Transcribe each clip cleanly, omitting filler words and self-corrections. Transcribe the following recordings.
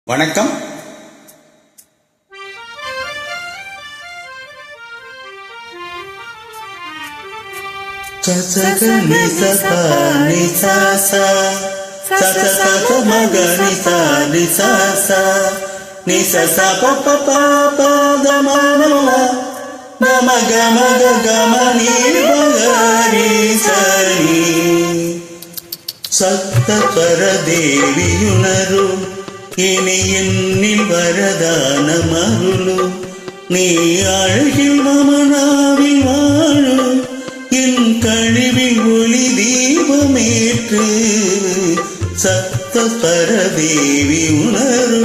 வணக்கம். சப்தஸ்வர தேவியுணரு இனி என்னில் வரதான மருளு நீ அழகில் மமனாவில் வாழு என் கழிவில் ஒளி தீபமேற்று சப்தஸ்வர தேவி உணரு.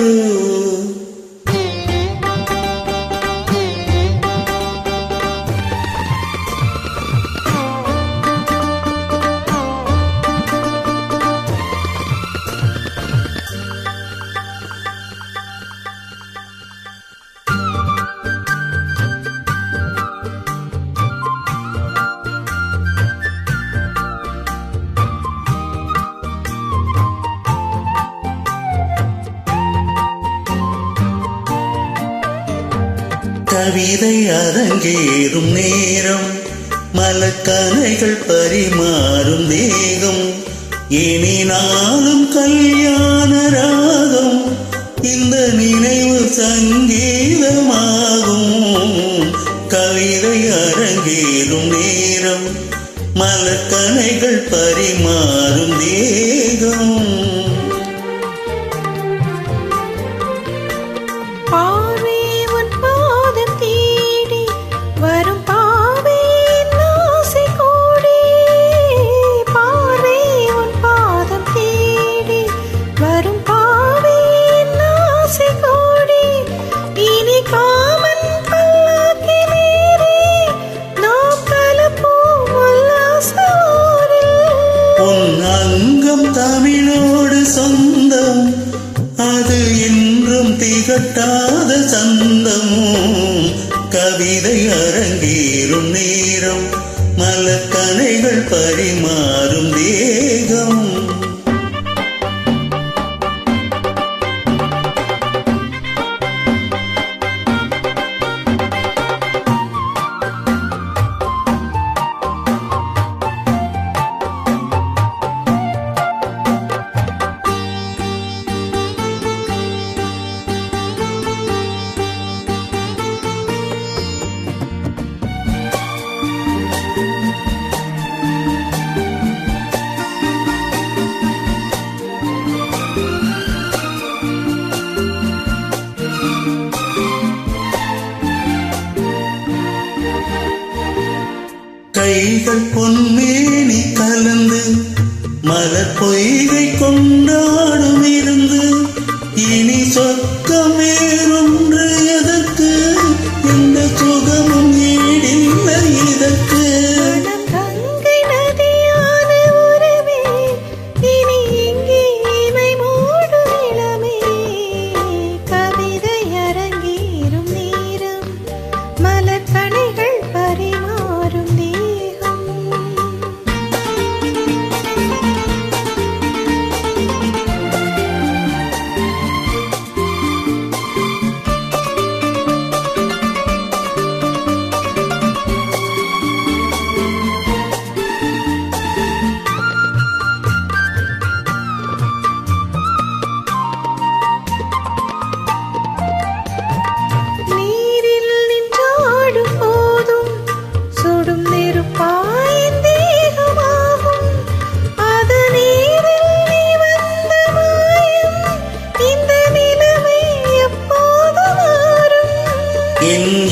கவிதை அரங்கேறும் நேரம் மலக்கணைகள் பரிமாறும் தேகம் இனி நாளும் கல்யாண ராகம் இந்த நினைவு சங்கீதமாகும். கவிதை அரங்கேறும் நேரம் மலக்கணைகள் பரிமாறும் தேகம் தமிழோடு சொந்தம் அது என்றும் திகட்டாத சந்தம். கவிதை அரங்கேறும் நேரம் மலக்கணைகள் பரிமாறும் தேகம். கைகள் பொன்மேனி கலந்து மலர் பொய்கை கொண்டாடும் இருந்து இனி சொர்க்கம் வேறொன்று எதற்கு இந்த சுகமும் ஈடில்லை இதற்கு.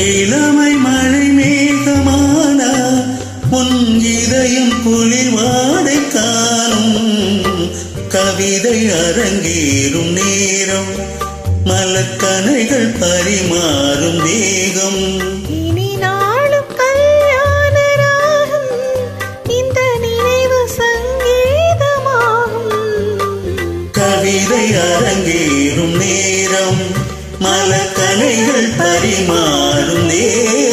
இளமை மழை மேகமான உன் இதயம் குளிர்வாடை காணும். கவிதை அரங்கேறும் நேரம் மலக்கணைகள் பரிமாறும் தேகம். இனி நாளும் கல்யாண ராகம் இந்த நினைவு சங்கீதமாகும். கவிதை அரங்கேறும் நேரம் மலக்கணைகள் பரிமாறும் நேரம்.